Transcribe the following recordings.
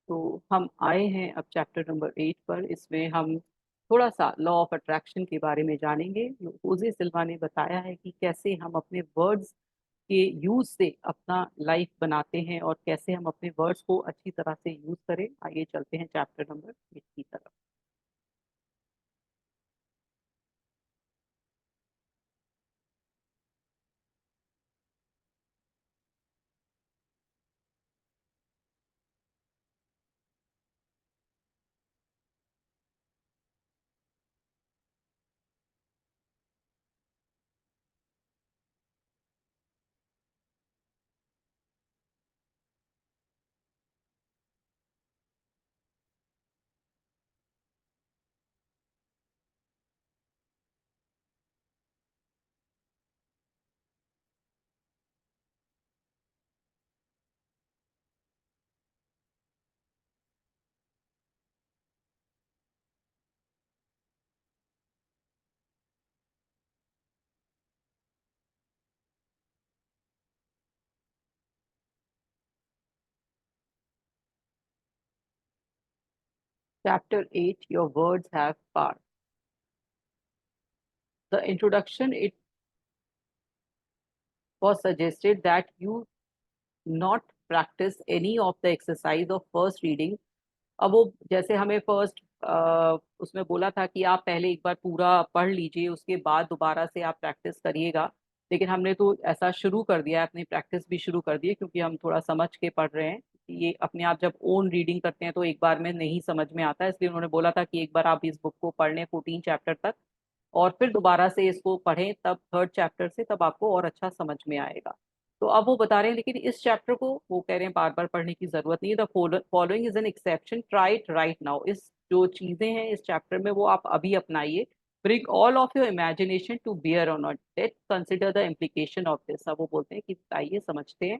तो हम आए हैं अब चैप्टर नंबर 8 पर। इसमें हम थोड़ा सा लॉ ऑफ अट्रैक्शन के बारे में जानेंगे। ओजे सिल्वा ने बताया है कि कैसे हम अपने वर्ड्स के यूज से अपना लाइफ बनाते हैं और कैसे हम अपने वर्ड्स को अच्छी तरह से यूज करें। आइए चलते हैं चैप्टर नंबर 8 की तरफ। Chapter 8, Your Words Have Power. The introduction, it was suggested that you not practice any of the exercise of first reading. अब वो जैसे हमें फर्स्ट उसमें बोला था कि आप पहले एक बार पूरा पढ़ लीजिए, उसके बाद दोबारा से आप प्रैक्टिस करिएगा। लेकिन हमने तो ऐसा शुरू कर दिया है, अपनी प्रैक्टिस भी शुरू कर दी है, क्योंकि हम थोड़ा समझ के पढ़ रहे हैं। ये अपने आप जब ओन रीडिंग करते हैं तो एक बार में नहीं समझ में आता है, इसलिए उन्होंने बोला था कि एक बार आप इस बुक को पढ़ लें 14 चैप्टर तक, और फिर दोबारा से इसको पढ़ें, तब थर्ड चैप्टर से तब आपको और अच्छा समझ में आएगा। तो अब वो बता रहे हैं, लेकिन इस चैप्टर को वो कह रहे हैं बार बार पढ़ने की जरूरत नहीं है। The following is an exception, try it right now. इस जो चीजें हैं इस चैप्टर में वो आप अभी अपनाइए। Bring all of your imagination to bear on not let consider the implication of this. अब वो बोलते हैं कि आइए समझते हैं।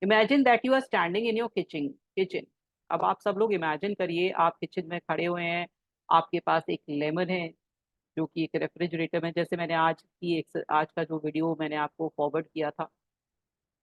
Imagine that you are standing in your kitchen. अब आप सब लोग इमेजिन करिए, आप किचन में खड़े हुए हैं, आपके पास एक लेमन है जो कि एक रेफ्रिजरेटर में, जैसे मैंने आज का जो वीडियो मैंने आपको फॉरवर्ड किया था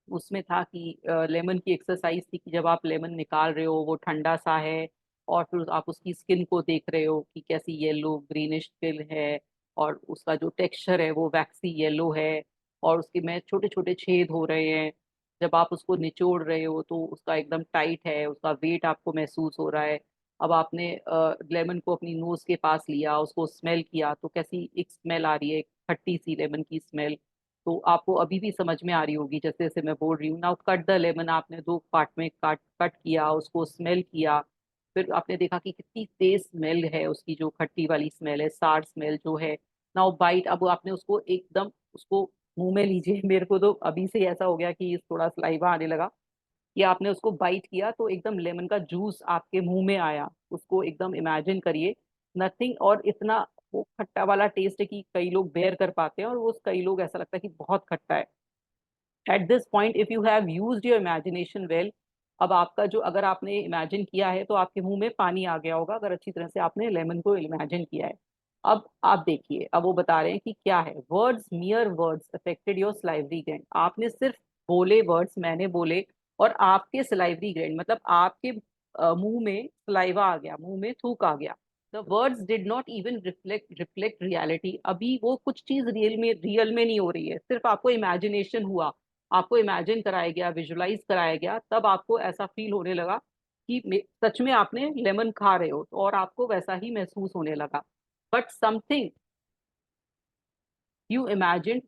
उसमें था कि लेमन की एक्सरसाइज थी कि जब आप लेमन निकाल रहे हो वो ठंडा सा है, और फिर आप उसकी स्किन को देख रहे हो कि कैसी येलो ग्रीनिश स्किन है, और उसका जो टेक्सचर है वो वैक्सी येलो है, और उसके में छोटे छोटे छेद हो रहे हैं। जब आप उसको निचोड़ रहे हो तो उसका एकदम टाइट है, उसका वेट आपको महसूस हो रहा है। अब आपने लेमन को अपनी नोज के पास लिया, उसको स्मेल किया, तो कैसी एक स्मेल आ रही है, खट्टी सी लेमन की स्मेल। तो आपको अभी भी समझ में आ रही होगी जैसे जैसे मैं बोल रही हूँ। नाउ कट द लेमन, आपने दो पार्ट में काट कट किया, उसको स्मेल किया, फिर आपने देखा कि कितनी तेज स्मेल है उसकी, जो खट्टी वाली स्मेल है, सार स्मेल जो है। नाउ बाइट, अब आपने उसको एकदम उसको मुंह में लीजिए। मेरे को तो अभी से ऐसा हो गया कि थोड़ा सलाइवा आने लगा कि आपने उसको बाइट किया तो एकदम लेमन का जूस आपके मुंह में आया। उसको एकदम इमेजिन करिए, नथिंग, और इतना वो खट्टा वाला टेस्ट है कि कई लोग बेयर कर पाते हैं, और वो कई लोग ऐसा लगता है कि बहुत खट्टा है। At this point if you have used your imagination well, अब आपका जो, अगर आपने इमेजिन किया है तो आपके मुंह में पानी आ गया होगा, अगर अच्छी तरह से आपने लेमन को इमेजिन किया है। अब आप देखिए, अब वो बता रहे हैं कि क्या है। Words, मियर words affected your salivary gland. आपने सिर्फ बोले वर्ड्स, मैंने बोले, और आपके सलाइवरी ग्लैंड मतलब आपके मुंह में सलाइवा आ गया, मुंह में थूक आ गया। The words did not even reflect reality. अभी वो कुछ चीज रियल में नहीं हो रही है, सिर्फ आपको इमेजिनेशन हुआ, आपको इमेजिन कराया गया, विजुलाइज कराया गया, तब आपको ऐसा फील होने लगा कि सच में आपने लेमन खा रहे हो, और आपको वैसा ही महसूस होने लगा। But something you imagined,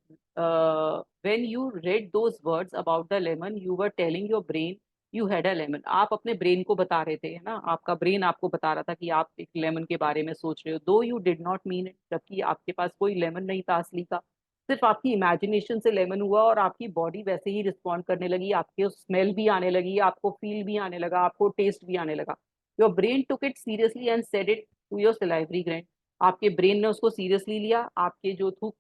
when you read those words about the lemon, you were telling your brain you had a lemon। आप अपने ब्रेन को बता रहे थे, है ना, आपका ब्रेन आपको बता रहा था कि आप एक लेमन के बारे में सोच रहे हो, दो you did not mean it, जबकि आपके पास कोई लेमन नहीं था असली का। सिर्फ आपकी इमेजिनेशन से लेमन हुआ, और आपकी बॉडी वैसे ही रिस्पॉन्ड करने लगी, आपके स्मेल भी आने लगी, आपको फील भी आने लगा, आपको टेस्ट भी आने लगा। Your brain took it seriously and said it to your salivary gland. आपके ब्रेन ने उसको सीरियसली लिया, आपके जो थूक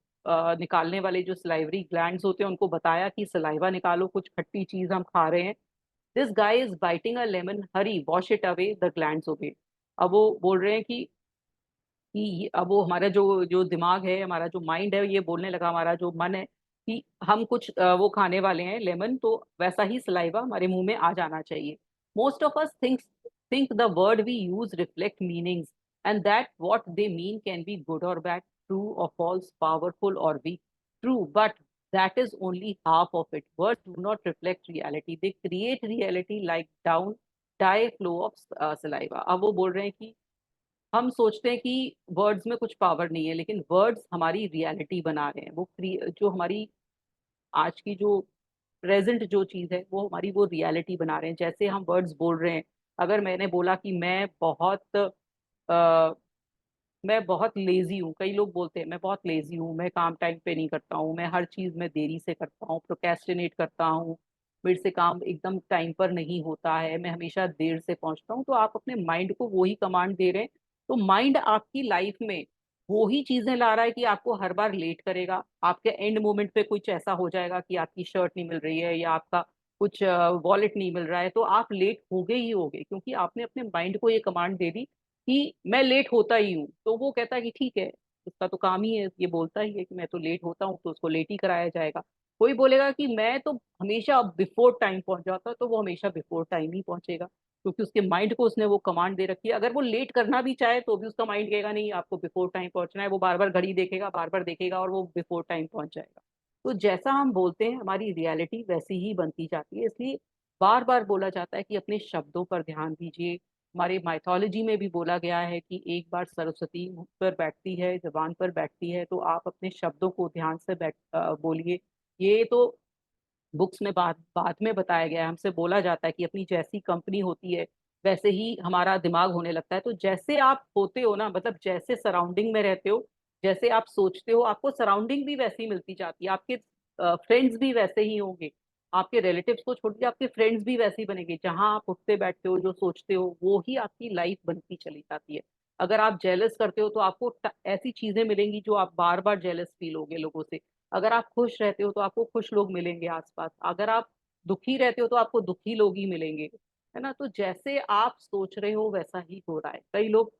निकालने वाले जो सलाइवरी ग्लैंड्स होते हैं उनको बताया कि सलाइवा निकालो, कुछ खट्टी चीज हम खा रहे हैं। This guy is biting a lemon, hurry wash it away, the glands obey. अब वो बोल रहे हैं अब वो हमारा जो जो दिमाग है, हमारा जो माइंड है, ये बोलने लगा, हमारा जो मन है कि हम कुछ वो खाने वाले हैं लेमन, तो वैसा ही सलाइवा हमारे मुंह में आ जाना चाहिए। Most of us thinks think the word we use reflect meanings and that what they mean can be good or bad, true or false, powerful or weak. True, but that is only half of it. Words do not reflect reality, they create reality like down die flow of saliva. अब वो बोल रहे हैं कि हम सोचते हैं कि वर्ड्स में कुछ पावर नहीं है, लेकिन वर्ड्स हमारी रियलिटी बना रहे हैं। वो जो हमारी आज की जो प्रेजेंट जो चीज है वो हमारी वो रियलिटी बना रहे हैं। जैसे हम वर्ड्स बोल रहे हैं, अगर मैंने बोला कि मैं बहुत लेजी हूँ, कई लोग बोलते हैं मैं बहुत लेजी हूँ, मैं काम टाइम पे नहीं करता हूँ, मैं हर चीज में देरी से करता हूँ, प्रोक्रेस्टिनेट करता हूँ, मेरे से काम एकदम टाइम पर नहीं होता है, मैं हमेशा देर से पहुंचता हूँ। तो आप अपने माइंड को वो ही कमांड दे रहे हैं। तो माइंड आपकी लाइफ में वो ही चीजें ला रहा है कि आपको हर बार लेट करेगा, आपके एंड मोमेंट पे कुछ ऐसा हो जाएगा कि आपकी शर्ट नहीं मिल रही है या आपका कुछ वॉलेट नहीं मिल रहा है, तो आप लेट हो गए ही होगे, क्योंकि आपने अपने माइंड को ये कमांड दे दी कि मैं लेट होता ही हूँ। तो वो कहता है कि ठीक है, उसका तो काम ही है, ये बोलता ही है कि मैं तो लेट होता हूँ, तो उसको लेट ही कराया जाएगा। कोई बोलेगा कि मैं तो हमेशा बिफोर टाइम पहुंच जाता, तो वो हमेशा बिफोर टाइम ही पहुंचेगा, क्योंकि उसके माइंड को उसने वो कमांड दे रखी है। अगर वो लेट करना भी चाहे तो भी उसका माइंड कहेगा नहीं आपको बिफोर टाइम पहुंचना है, वो बार बार घड़ी देखेगा, बार बार देखेगा और वो बिफोर टाइम पहुंच जाएगा। तो जैसा हम बोलते हैं हमारी रियलिटी वैसी ही बनती जाती है। इसलिए बार बार बोला जाता है कि अपने शब्दों पर ध्यान दीजिए। हमारे माइथोलॉजी में भी बोला गया है कि एक बार सरस्वती मुख पर बैठती है, जबान पर बैठती है, तो आप अपने शब्दों को ध्यान से बोलिए। ये तो बुक्स में बाद बाद में बताया गया है। हमसे बोला जाता है कि अपनी जैसी कंपनी होती है वैसे ही हमारा दिमाग होने लगता है। तो जैसे आप होते हो ना, मतलब जैसे सराउंडिंग में रहते हो, जैसे आप सोचते हो, आपको सराउंडिंग भी वैसी मिलती जाती है, आपके फ्रेंड्स भी वैसे ही होंगे। आपके रिलेटिव्स को छोड़ के आपके फ्रेंड्स भी वैसे ही बनेंगे। जहां आप उठते बैठते हो, जो सोचते हो, वो ही आपकी लाइफ बनती चली जाती है। अगर आप जेलस करते हो तो आपको ऐसी चीजें मिलेंगी जो आप बार बार जेलस फील होगे लोगों से। अगर आप खुश रहते हो तो आपको खुश लोग मिलेंगे आसपास। अगर आप दुखी रहते हो तो आपको दुखी लोग ही मिलेंगे, है ना। तो जैसे आप सोच रहे हो वैसा ही हो रहा है। कई लोग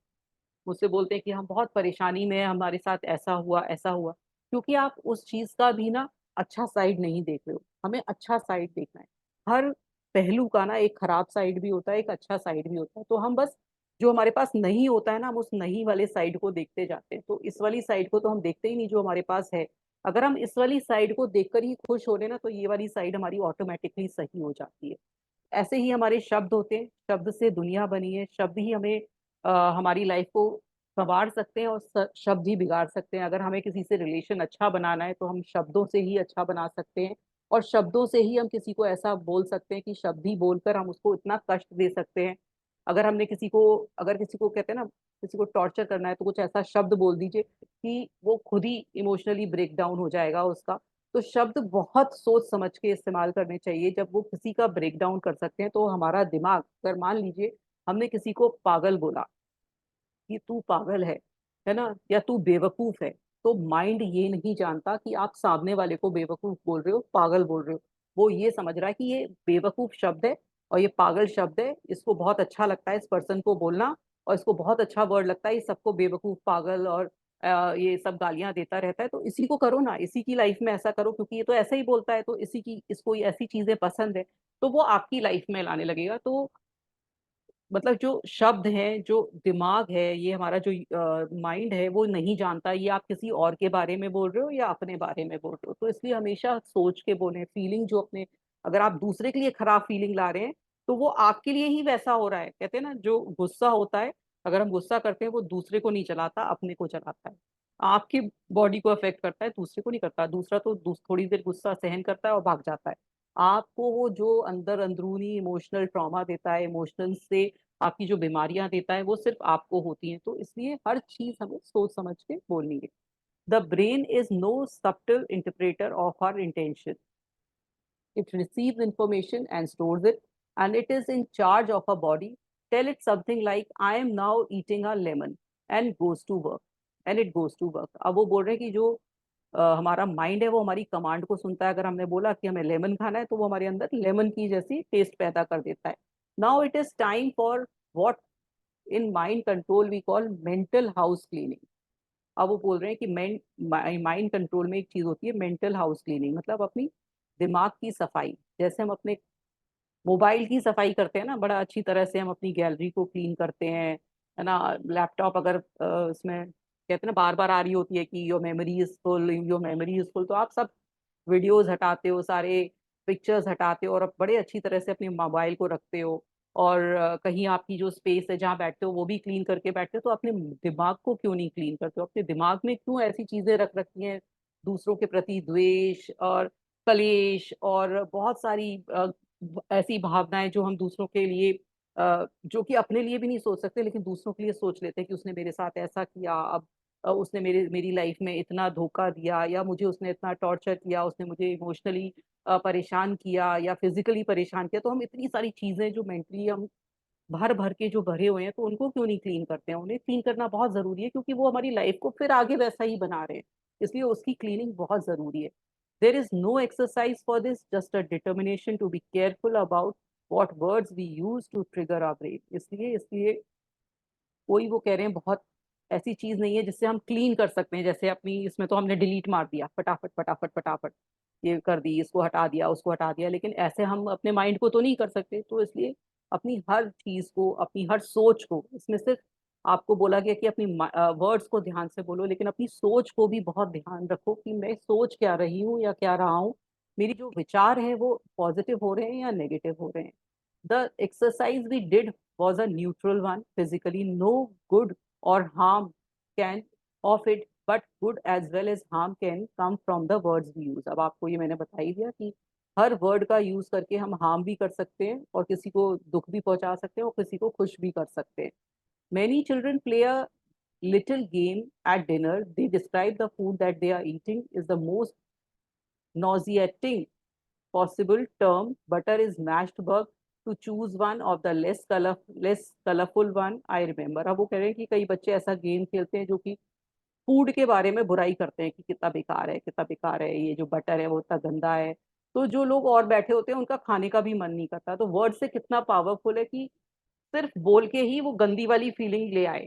मुझसे बोलते हैं कि हम बहुत परेशानी में हैं, हमारे साथ ऐसा हुआ ऐसा हुआ, क्योंकि आप उस चीज का भी ना अच्छा साइड नहीं देख रहे हो। हमें अच्छा साइड देखना है। हर पहलू का ना एक खराब साइड भी होता है, एक अच्छा साइड भी होता है। तो हम बस जो हमारे पास नहीं होता है ना, हम उस नहीं वाले साइड को देखते जाते हैं। तो इस वाली साइड को तो हम देखते ही नहीं जो हमारे पास है। अगर हम इस वाली साइड को देखकर ही खुश हो रहे ना, तो ये वाली साइड हमारी ऑटोमेटिकली सही हो जाती है। ऐसे ही हमारे शब्द होते हैं, शब्द से दुनिया बनी है। शब्द ही हमें हमारी लाइफ को संवार सकते हैं और शब्द ही बिगाड़ सकते हैं। अगर हमें किसी से रिलेशन अच्छा बनाना है तो हम शब्दों से ही अच्छा बना सकते हैं, और शब्दों से ही हम किसी को ऐसा बोल सकते हैं कि शब्द ही बोलकर हम उसको इतना कष्ट दे सकते हैं। अगर किसी को कहते हैं ना, किसी को टॉर्चर करना है तो कुछ ऐसा शब्द बोल दीजिए कि वो खुद ही इमोशनली ब्रेक डाउन हो जाएगा उसका। तो शब्द बहुत सोच समझ के इस्तेमाल करने चाहिए। जब वो किसी का ब्रेक डाउन कर सकते हैं, तो हमारा दिमाग, अगर मान लीजिए हमने किसी को पागल बोला कि तू पागल है ना, या तू बेवकूफ है, तो माइंड ये नहीं जानता कि आप सामने वाले को बेवकूफ बोल रहे हो, पागल बोल रहे हो। वो ये समझ रहा है कि ये बेवकूफ शब्द है और ये पागल शब्द है, इसको बहुत अच्छा लगता है इस पर्सन को बोलना, और इसको बहुत अच्छा वर्ड लगता है, ये सबको बेवकूफ, पागल और ये सब गालियां देता रहता है। तो इसी को करो ना, इसी की लाइफ में ऐसा करो, क्योंकि ये तो ऐसा ही बोलता है, तो इसको ऐसी चीजें पसंद है, तो वो आपकी लाइफ में लाने लगेगा। तो मतलब जो शब्द है, जो दिमाग है, ये हमारा जो माइंड है, वो नहीं जानता ये आप किसी और के बारे में बोल रहे हो या अपने बारे में बोल रहे हो। तो इसलिए हमेशा सोच के बोले। फीलिंग जो अपने, अगर आप दूसरे के लिए खराब फीलिंग ला रहे हैं तो वो आपके लिए ही वैसा हो रहा है। कहते हैं ना, जो गुस्सा होता है, अगर हम गुस्सा करते हैं, वो दूसरे को नहीं चलाता, अपने को चलाता है। आपकी बॉडी को अफेक्ट करता है, दूसरे को नहीं करता। दूसरा तो थोड़ी देर गुस्सा सहन करता है और भाग जाता है। आपको वो जो अंदर अंदरूनी इमोशनल ट्रॉमा देता है, इमोशनल से आपकी जो बीमारियां देता है, वो सिर्फ आपको होती हैं। तो इसलिए हर चीज हमें सोच समझ के बोलनी है। The brain is no subtle interpreter of our intention. It receives information and stores it, and it is in charge of our body. Tell it something like, I am now eating a lemon, and goes to work. And it goes to work. अब वो बोल रहे हैं कि जो हमारा mind है वो हमारी कमांड को सुनता है। अगर हमने बोला कि हमें लेमन खाना है, तो वो हमारे अंदर लेमन की जैसी टेस्ट पैदा कर देता है। Now it is time for what in mind control we call mental house cleaning. अब वो बोल रहे हैं कि माइंड कंट्रोल में एक चीज होती है मेंटल हाउस क्लीनिंग, मतलब अपनी दिमाग की सफाई। जैसे हम अपने मोबाइल की सफाई करते हैं ना, बड़ा अच्छी तरह से हम अपनी गैलरी को क्लीन करते हैं, है ना। लैपटॉप अगर उसमें कहते हैं ना बार बार आ रही होती है कि your memory is full, your memory is full, तो आप सब वीडियोस हटाते हो, सारे पिक्चर्स हटाते हो, और अब बड़े अच्छी तरह से अपने मोबाइल को रखते हो। और कहीं आपकी जो स्पेस है जहाँ बैठते हो वो भी क्लीन करके बैठते हो, तो अपने दिमाग को क्यों नहीं क्लीन करते हो? अपने दिमाग में क्यों ऐसी चीजें रख रखी हैं, दूसरों के प्रति द्वेष और कलेश और बहुत सारी ऐसी भावनाएं जो हम दूसरों के लिए जो कि अपने लिए भी नहीं सोच सकते लेकिन दूसरों के लिए सोच लेते हैं कि उसने मेरे साथ ऐसा किया, अब उसने मेरी लाइफ में इतना धोखा दिया, या मुझे उसने इतना टॉर्चर किया, उसने मुझे इमोशनली परेशान किया या फिजिकली परेशान किया। तो हम इतनी सारी चीजें जो मेंटली हम भर भर के जो भरे हुए हैं, तो उनको क्यों नहीं क्लीन करते हैं? उन्हें क्लीन करना बहुत जरूरी है, क्योंकि वो हमारी लाइफ को फिर आगे वैसा ही बना रहे हैं, इसलिए उसकी क्लीनिंग बहुत जरूरी है। There is no exercise for this, just a determination to be careful about what words we use to trigger our brain. इसलिए इसलिए कोई वो कह रहे हैं बहुत ऐसी चीज नहीं है जिससे हम क्लीन कर सकते हैं, जैसे अपनी इसमें तो हमने डिलीट मार दिया फटाफट फटाफट फटाफट, ये कर दी, इसको हटा दिया, उसको हटा दिया, लेकिन ऐसे हम अपने माइंड को तो नहीं कर सकते। तो इसलिए अपनी हर चीज को, अपनी हर सोच को, इसमें सिर्फ आपको बोला गया कि अपनी वर्ड्स को ध्यान से बोलो, लेकिन अपनी सोच को भी बहुत ध्यान रखो कि मैं सोच क्या रही हूँ या क्या रहा हूँ, मेरी जो विचार है वो पॉजिटिव हो रहे हैं या नेगेटिव हो रहे हैं। The exercise we did was a neutral one. Physically, no good or harm can of it, but good as well as harm can come from the words we use. अब आपको ये मैंने बता ही दिया कि हर वर्ड का यूज करके हम हार्म भी कर सकते हैं, और किसी को दुख भी पहुंचा सकते हैं, और किसी को खुश भी कर सकते हैं। Many children play a little game at dinner. They describe the food that they are eating is the most nauseating possible term. Butter is mashed bug. To choose one of the less colorful one I remember. अब वो कह रहे हैं कि कई बच्चे ऐसा game खेलते हैं जो कि फूड के बारे में बुराई करते हैं कि कितना बेकार है, कितना बेकार है, ये जो बटर है वो इतना गंदा है। तो जो लोग और बैठे होते हैं उनका खाने का भी मन नहीं करता। तो वर्ड से कितना पावरफुल है कि सिर्फ बोल के ही वो गंदी वाली फीलिंग ले आए।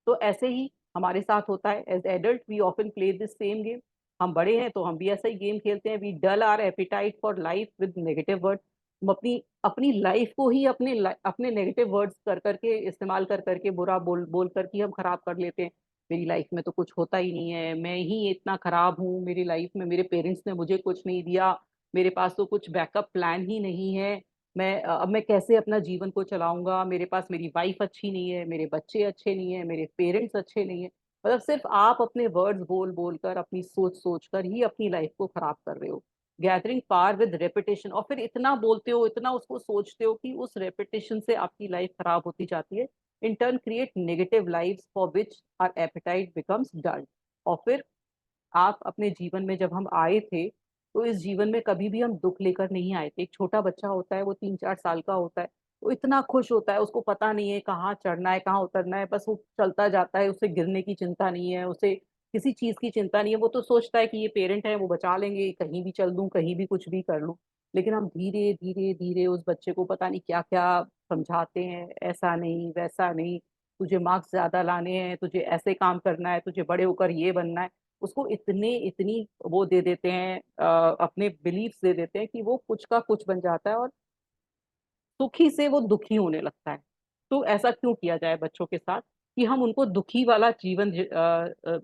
तो ऐसे ही हमारे साथ होता है। As adult we often play this same game. हम बड़े हैं तो हम भी ऐसा ही गेम खेलते हैं। We dull our appetite for life with negative word. हम अपनी अपनी लाइफ को ही अपने नेगेटिव वर्ड्स कर करके, इस्तेमाल कर करके, बुरा बोल बोल करके हम खराब कर लेते हैं। मेरी लाइफ में तो कुछ होता ही नहीं है, मैं ही इतना खराब हूँ, मेरी लाइफ में मेरे पेरेंट्स ने मुझे कुछ नहीं दिया, मेरे पास तो कुछ बैकअप प्लान ही नहीं है, अब मैं कैसे अपना जीवन को चलाऊंगा, मेरे पास मेरी वाइफ अच्छी नहीं है, मेरे बच्चे अच्छे नहीं है, मेरे पेरेंट्स अच्छे नहीं है। मतलब सिर्फ आप अपने वर्ड्स बोल बोल कर, अपनी सोच सोच कर ही अपनी लाइफ को खराब कर रहे हो। गैदरिंग पावर विद रेपिटेशन, और फिर इतना बोलते हो, इतना उसको सोचते हो कि उस रेपिटेशन से आपकी लाइफ खराब होती जाती है। In turn create negative life for which are appetite becomes dull. और फिर आप अपने जीवन में जब हम आए थे, तो इस जीवन में कभी भी हम दुख लेकर नहीं आए थे। एक छोटा बच्चा होता है, वो 3-4 साल का होता है, वो इतना खुश होता है, उसको पता नहीं है कहाँ चढ़ना है कहाँ उतरना है, बस वो चलता जाता है, उसे गिरने की चिंता नहीं है, उसे किसी चीज की चिंता नहीं है। वो तो सोचता है कि ये पेरेंट है, वो बचा लेंगे, कहीं भी चल दूं, कहीं भी कुछ भी कर लूं। लेकिन हम धीरे धीरे धीरे उस बच्चे को पता नहीं क्या क्या समझाते हैं, ऐसा नहीं वैसा नहीं, तुझे मार्क्स ज्यादा लाने हैं, तुझे ऐसे काम करना है, तुझे बड़े होकर ये बनना है। उसको इतने इतनी वो दे देते हैं, अपने बिलीफ्स दे देते हैं कि वो कुछ का कुछ बन जाता है, और सुखी से वो दुखी होने लगता है। तो ऐसा क्यों किया जाए बच्चों के साथ कि हम उनको दुखी वाला जीवन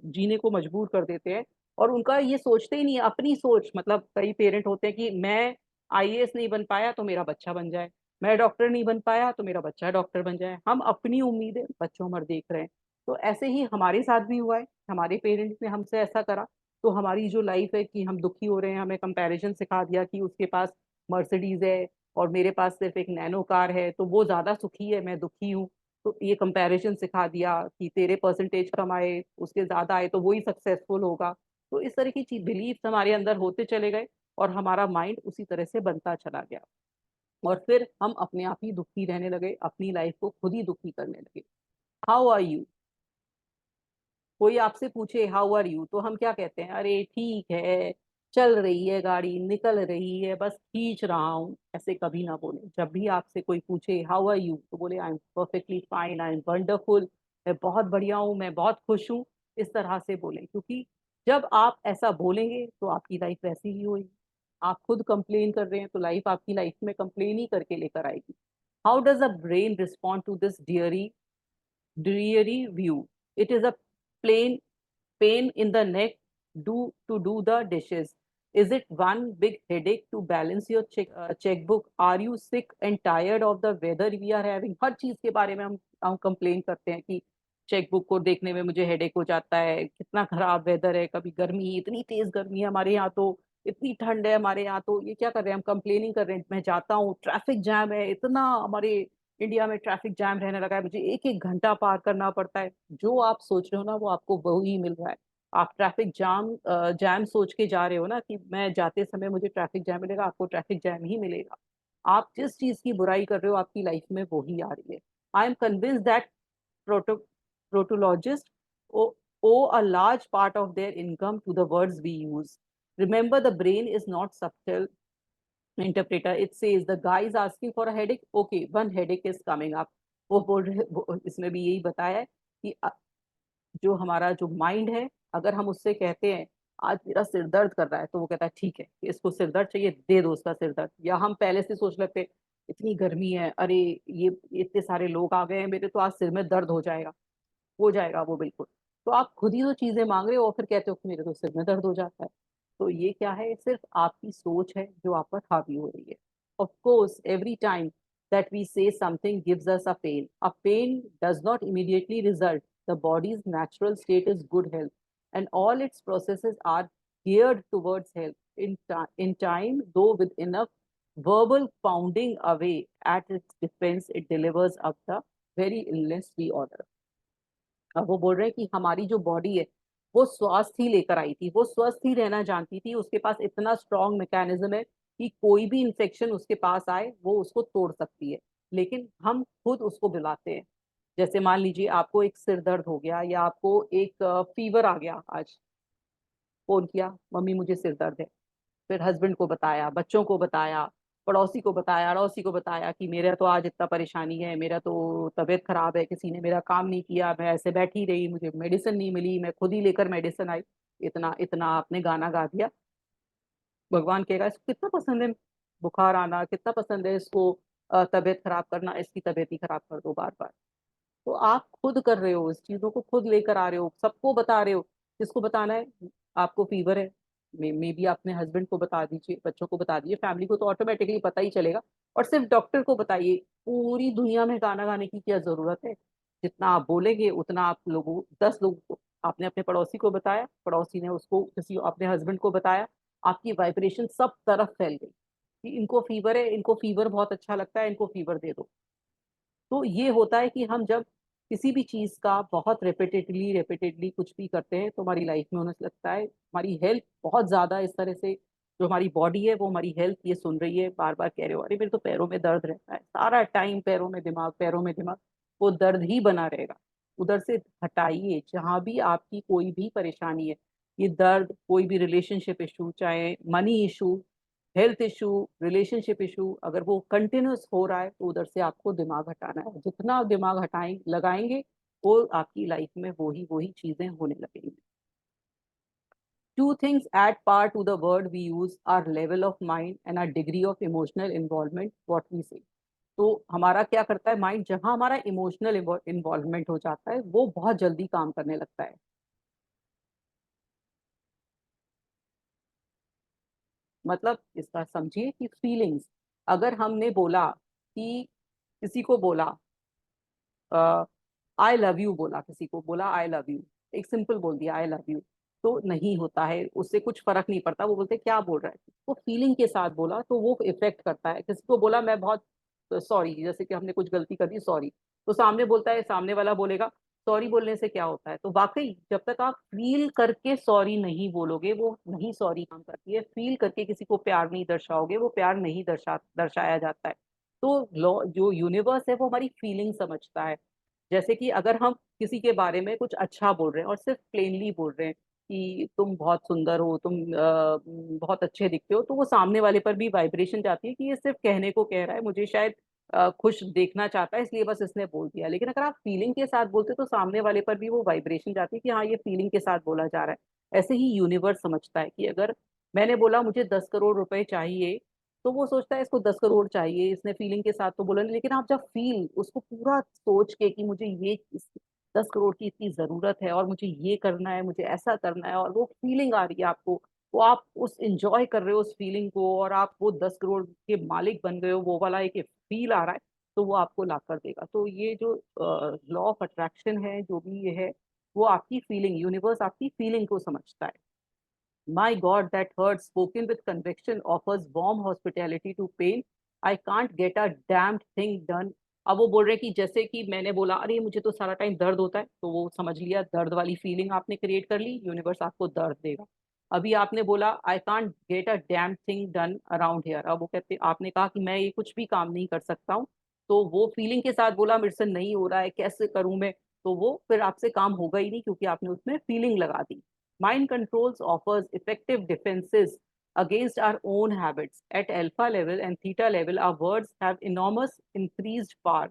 जीने को मजबूर कर देते हैं, और उनका ये सोचते ही नहीं है अपनी सोच। मतलब कई पेरेंट होते हैं कि मैं आईएएस नहीं बन पाया तो मेरा बच्चा बन जाए, मैं डॉक्टर नहीं बन पाया तो मेरा बच्चा डॉक्टर बन जाए। हम अपनी उम्मीदें बच्चों पर देख रहे हैं। तो ऐसे ही हमारे साथ भी हुआ है, हमारे पेरेंट्स ने हमसे ऐसा करा। तो हमारी जो लाइफ है कि हम दुखी हो रहे हैं, हमें कंपैरिजन सिखा दिया कि उसके पास मर्सिडीज है और मेरे पास सिर्फ एक नैनो कार है, तो वो ज्यादा सुखी है, मैं दुखी हूँ। तो ये कंपैरिजन सिखा दिया कि तेरे परसेंटेज कम आए, उसके ज्यादा आए तो वो ही सक्सेसफुल होगा। तो इस तरह की चीज बिलीफ हमारे अंदर होते चले गए, और हमारा माइंड उसी तरह से बनता चला गया, और फिर हम अपने आप ही दुखी रहने लगे, अपनी लाइफ को खुद ही दुखी करने लगे। How are you? कोई आपसे पूछे हाउ आर यू, तो हम क्या कहते हैं? अरे ठीक है, चल रही है गाड़ी, निकल रही है, बस खींच रहा हूँ। ऐसे कभी ना बोले। जब भी आपसे कोई पूछे हाउ आर यू, तो बोले I am perfectly fine, I am wonderful, मैं बहुत बढ़िया हूँ, मैं बहुत खुश हूँ। इस तरह से बोले, क्योंकि जब आप ऐसा बोलेंगे तो आपकी लाइफ वैसी ही होगी। आप खुद कंप्लेन कर रहे हैं तो लाइफ आपकी लाइफ में कंप्लेन ही करके लेकर आएगी. How does a brain respond to this dreary view? It is a plain pain in the neck to do the dishes. Is it one big headache to balance your checkbook? Are you sick and tired of the weather we are having? हर चीज के बारे में हम complain करते हैं कि chequebook को देखने में मुझे हेडेक हो जाता है, कितना खराब वेदर है, कभी गर्मी, इतनी तेज गर्मी है हमारे यहाँ तो, इतनी ठंड है हमारे यहाँ तो. ये क्या कर रहे हैं, हम कंप्लेनिंग कर रहे हैं. मैं जाता हूँ, ट्रैफिक जैम है, इतना हमारे इंडिया में ट्रैफिक जैम रहने लगा है, मुझे एक एक घंटा पार करना पड़ता है. जो आप सोच रहे हो ना वो आपको वही मिल रहा है. आप ट्रैफिक जैम सोच के जा रहे हो ना कि मैं जाते समय मुझे ट्रैफिक जैम मिलेगा, आपको ट्रैफिक जैम ही मिलेगा. आप जिस चीज की बुराई कर रहे हो आपकी लाइफ में वो ही आ रही है. I am convince that protologists owe a large part of their income to the words we use. Remember, the brain is not subtle interpreter. It says the guy is asking for a headache. Okay, one headache is coming up. वो बोल रहे इसमें भी यही बताया है कि जो हमारा जो माइंड है, अगर हम उससे कहते हैं आज मेरा सिर दर्द कर रहा है, तो वो कहता है ठीक है, इसको सिर दर्द चाहिए, दे दो उसका सिर दर्द. या हम पहले से सोच लेते हैं इतनी गर्मी है, अरे ये इतने सारे लोग आ गए हैं मेरे, तो आज सिर में दर्द हो जाएगा वो बिल्कुल. तो आप खुद ही तो चीजें मांग रहे हो और फिर कहते हो कि मेरे तो सिर में दर्द हो जाता है. तो ये क्या है, सिर्फ आपकी सोच है जो आप पर हावी हो रही है. Of course every time that we say something gives us a pain. A pain does not immediately result. The body's natural state is good health, and all its processes are geared towards health. In time, though, with enough verbal pounding away at its defense, it delivers up the very illness we order. अब वो बोल रहे हैं कि हमारी जो body है वो स्वास्थ्य ही लेकर आई थी, वो स्वस्थ ही रहना जानती थी, उसके पास इतना स्ट्रॉन्ग मैकेनिज्म है कि कोई भी इंफेक्शन उसके पास आए वो उसको तोड़ सकती है. लेकिन हम खुद उसको बुलाते हैं. जैसे मान लीजिए आपको एक सिर दर्द हो गया या आपको एक फीवर आ गया, आज फोन किया, मम्मी मुझे सिर दर्द है. फिर हस्बैंड को बताया, बच्चों को बताया, पड़ोसी को बताया, अड़ोसी को बताया कि मेरा तो आज इतना परेशानी है, मेरा तो तबीयत खराब है, किसी ने मेरा काम नहीं किया, मैं ऐसे बैठी रही, मुझे मेडिसिन नहीं मिली, मैं खुद ही लेकर मेडिसिन आई. इतना इतना आपने गाना गा दिया. भगवान कहेगा इसको कितना पसंद है बुखार आना, कितना पसंद है इसको तबीयत खराब करना, इसकी तबीयत ही खराब कर दो बार बार. तो आप खुद कर रहे हो, इस चीजों को खुद लेकर आ रहे हो, सबको बता रहे हो. किसको बताना है, आपको फीवर है, मे बी अपने हस्बैंड को बता दीजिए, बच्चों को बता दीजिए, फैमिली को तो ऑटोमेटिकली पता ही चलेगा. और सिर्फ डॉक्टर को बताइए. पूरी दुनिया में गाना गाने की क्या जरूरत है. जितना आप बोलेंगे उतना आप लोगों 10 लोगों को, आपने अपने पड़ोसी को बताया, पड़ोसी ने उसको किसी अपने हस्बैंड को बताया, आपकी वाइब्रेशन सब तरफ फैल गई कि इनको फीवर है, इनको फीवर बहुत अच्छा लगता है, इनको फीवर दे दो. तो ये होता है कि हम जब किसी भी चीज का बहुत रेपिटेडली रेपिटेडली कुछ भी करते हैं तो हमारी लाइफ में होने लगता है. हमारी हेल्थ बहुत ज्यादा इस तरह से, जो हमारी बॉडी है वो हमारी हेल्थ ये सुन रही है, बार बार कह रहे हो अरे मेरे तो पैरों में दर्द रहता है, सारा टाइम पैरों में दिमाग, पैरों में दिमाग, वो दर्द ही बना रहेगा. उधर से हटाइए. जहां भी आपकी कोई भी परेशानी है, ये दर्द, कोई भी रिलेशनशिप इशू, चाहे money issue, health issue, relationship issue, अगर वो कंटिन्यूस हो रहा है तो उधर से आपको दिमाग हटाना है. जितना दिमाग हटाएं लगाएंगे वो आपकी लाइफ में वही चीजें होने लगेंगी. Two things add power to the word we use: our level of mind and our degree of emotional involvement, what we say. तो हमारा क्या करता है माइंड, जहां हमारा इमोशनल इन्वॉल्वमेंट हो जाता है वो बहुत जल्दी काम करने लगता है. मतलब इसका समझिए कि फीलिंग्स, अगर हमने बोला कि किसी को बोला आई लव यू, बोला किसी को, बोला आई लव यू, एक सिंपल बोल दिया आई लव यू, तो नहीं होता है, उससे कुछ फर्क नहीं पड़ता. वो बोलते क्या बोल रहा है, वो फीलिंग के साथ बोला तो वो इफेक्ट करता है. किसी को बोला मैं बहुत सॉरी, जैसे कि हमने कुछ गलती कर दी, सॉरी, तो सामने बोलता है, सामने वाला बोलेगा सॉरी बोलने से क्या होता है. तो वाकई जब तक आप फील करके सॉरी नहीं बोलोगे वो नहीं सॉरी काम करती है. फील करके किसी को प्यार नहीं दर्शाओगे वो प्यार नहीं दर्शाया जाता है. तो लॉ, जो यूनिवर्स है वो हमारी फीलिंग समझता है. जैसे कि अगर हम किसी के बारे में कुछ अच्छा बोल रहे हैं और सिर्फ प्लेनली बोल रहे हैं कि तुम बहुत सुंदर हो, तुम बहुत अच्छे दिखते हो, तो वो सामने वाले पर भी वाइब्रेशन जाती है कि ये सिर्फ कहने को कह रहा है, मुझे शायद खुश देखना चाहता है इसलिए बस इसने बोल दिया. लेकिन अगर आप फीलिंग के साथ बोलते तो सामने वाले पर भी वो वाइब्रेशन जाती है कि हाँ ये फीलिंग के साथ बोला जा रहा है. ऐसे ही यूनिवर्स समझता है कि अगर मैंने बोला मुझे 10 करोड़ रुपए चाहिए, तो वो सोचता है इसको 10 करोड़ चाहिए, इसने फीलिंग के साथ तो बोला नहीं, लेकिन आप जब फील उसको पूरा सोच के कि मुझे ये 10 करोड़ की इतनी जरूरत है और मुझे ये करना है, मुझे ऐसा करना है, और वो फीलिंग आ रही है आपको, वो आप उस एंजॉय कर रहे हो उस फीलिंग को, और आप वो 10 करोड़ के मालिक बन गए हो, वो वाला एक फील आ रहा है, तो वो आपको ला कर देगा। तो ये जो लॉ ऑफ अट्रैक्शन है, जो भी ये है, वो आपकी फीलिंग, यूनिवर्स आपकी फीलिंग को समझता है। My God, that hurt, spoken with conviction, offers warm hospitality to pain. I can't get a damn thing done. अब वो बोल रहे हैं कि जैसे कि मैंने बोला अरे मुझे तो सारा टाइम दर्द होता है, तो वो समझ लिया, दर्द वाली फीलिंग आपने क्रिएट कर ली, यूनिवर्स आपको दर्द देगा। अभी आपने बोला I can't get a damn thing done around here, अब वो कहते, आपने कहा कि मैं ये कुछ भी काम नहीं कर सकता हूँ, तो वो फीलिंग के साथ बोला मेरे से नहीं हो रहा है, कैसे करूं मैं, तो वो फिर आपसे काम होगा ही नहीं, क्योंकि आपने उसमें फीलिंग लगा दी। Mind controls offers effective defenses against our own habits. At alpha level and theta level, our words have enormous increased power.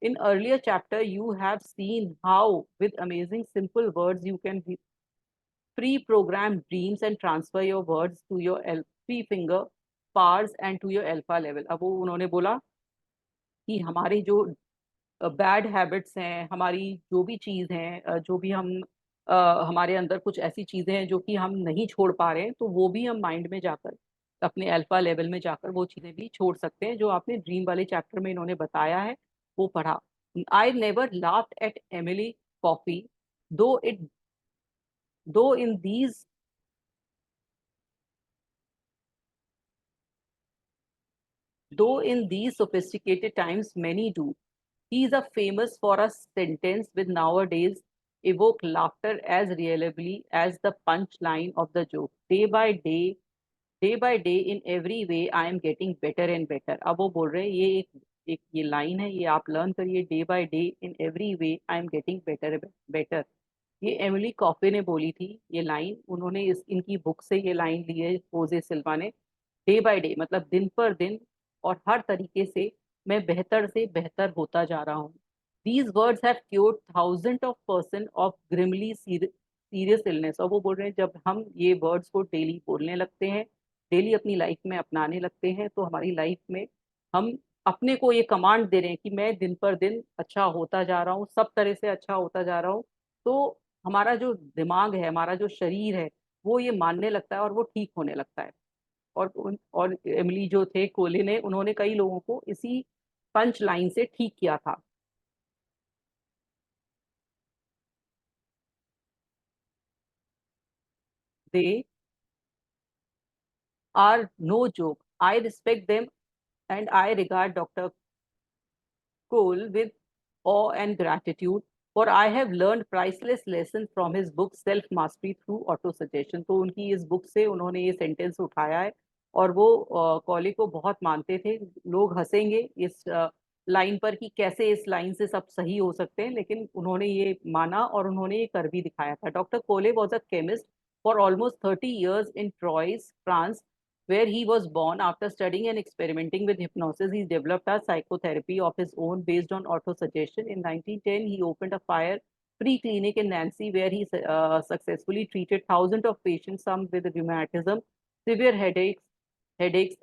In earlier chapter, you have seen how, with amazing simple words, you can pre-program dreams and transfer your words to your three finger powers and to your alpha level. अब वो उन्होंने बोला कि हमारे जो bad habits हैं, हमारी जो भी चीज़ हैं, जो भी हम हमारे अंदर कुछ ऐसी चीज़ें हैं जो कि हम नहीं छोड़ पा रहे हैं, तो वो भी हम माइंड में जाकर, अपने अल्फा लेवल में जाकर वो चीज़ें भी छोड़ सकते हैं, जो आपने ड्रीम वाले चैप्टर में इन्होंने बताया है, वो पढ़ा। I never laughed eight Emily coffee, दो इट दो in these though in these sophisticated times many do. He is a famous for a sentence with nowadays evoke laughter as reliably as the punchline of the joke. Day by day, in every way, I am getting better and better. अब वो बोल रहे हैं ये एक ये line है, ये आप लर्न करिए, day by day in every way I am getting better better. ये एमिली कॉफे ने बोली थी ये लाइन, उन्होंने इस इनकी बुक से ये लाइन ली है होजे सिल्वा ने। डे बाय डे मतलब दिन पर दिन, और हर तरीके से मैं बेहतर से बेहतर होता जा रहा हूँ। These words have cured thousand of person of grimly serious illness. और वो बोल रहे हैं जब हम ये वर्ड्स को डेली बोलने लगते हैं, डेली अपनी लाइफ में अपनाने लगते हैं, तो हमारी लाइफ में हम अपने को ये कमांड दे रहे हैं कि मैं दिन पर दिन अच्छा होता जा रहा हूँ, सब तरह से अच्छा होता जा रहा हूँ। तो हमारा जो दिमाग है, हमारा जो शरीर है, वो ये मानने लगता है और वो ठीक होने लगता है। और एमिली जो थे कोले ने, उन्होंने कई लोगों को इसी पंच लाइन से ठीक किया था। They are no joke, I respect them and I regard doctor Cole with awe and gratitude, for I have learned priceless lessons from his book Self Mastery through Auto Suggestion। तो उनकी इस book से उन्होंने ये sentence उठाया है, और वो कॉली को बहुत मानते थे। लोग हंसेंगे इस लाइन पर कि कैसे इस लाइन से सब सही हो सकते हैं, लेकिन उन्होंने ये माना और उन्होंने ये कर भी दिखाया था। डॉक्टर कोले was a chemist for almost 30 years in Troyes, France, where he was born. After studying and experimenting with hypnosis, he developed a psychotherapy of his own based on autosuggestion. In 1910, he opened a fire free clinic in Nancy, where he successfully treated thousands of patients, some with rheumatism, severe headaches,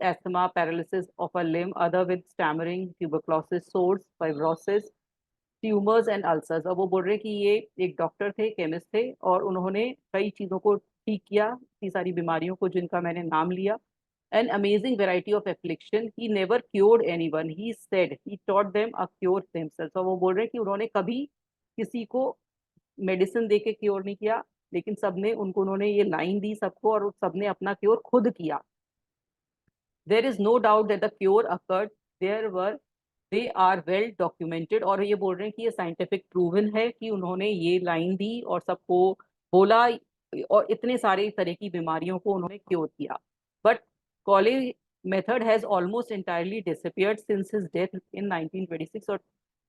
asthma, paralysis of a limb, other with stammering, tuberculosis, sores, fibrosis, tumours and ulcers. अब वो बोल रहे हैं कि ये एक doctor थे, chemist थे, और उन्होंने कई चीज़ों को ठीक किया, इतनी सारी बीमारियों को जिनका मैंने नाम लिया। an amazing variety of affliction, he never cured anyone, he said he taught them a cure themselves। तो वो बोल रहे हैं कि उन्होंने कभी किसी को मेडिसिन दे के क्योर नहीं किया, लेकिन सबने उनको, उन्होंने ये लाइन दी सबको, और सबने अपना क्योर खुद किया। There is no doubt that the cure occurred, there were, they are well documented. और ये बोल रहे हैं कि ये साइंटिफिक प्रूवन है कि उन्होंने ये लाइन दी और सबको बोला, और इतने सारे तरह की बीमारियों को उन्होंने क्योर किया। बट कॉले method has almost entirely disappeared since his death in 1926। और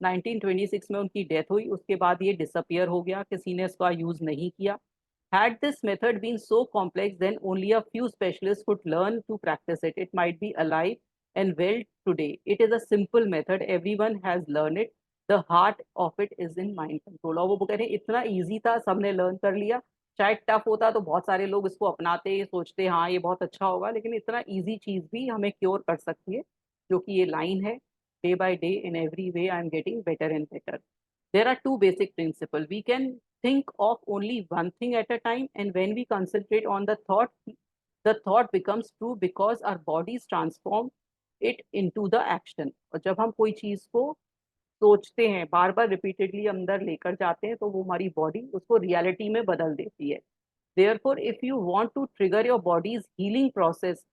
1926 में उनकी डेथ हुई, उसके बाद ये डिसअपियर हो गया, किसी ने इसका यूज नहीं किया। Had this method been so complex, then only a few specialists could learn to practice it. It might be alive and well today. It is a simple method. Everyone has learned it. The heart of it is in mind control। और वो कह रहे हैं इतना easy था, सबने learn कर लिया, शायद टफ होता तो बहुत सारे लोग इसको अपनाते, सोचते हाँ ये बहुत अच्छा होगा, लेकिन इतना इजी चीज भी हमें क्योर कर सकती है, जो कि ये लाइन है, day by day in every way I am getting better and better. There are two basic principles. We can think of only one thing at a time, and when we concentrate on the thought becomes true because our bodies transform it into the action. और जब हम कोई चीज को सोचते हैं, बार बार repeatedly अंदर लेकर जाते हैं, तो वो हमारी बॉडी उसको रियलिटी में बदल देती है. Therefore, if you want to trigger your body's healing process,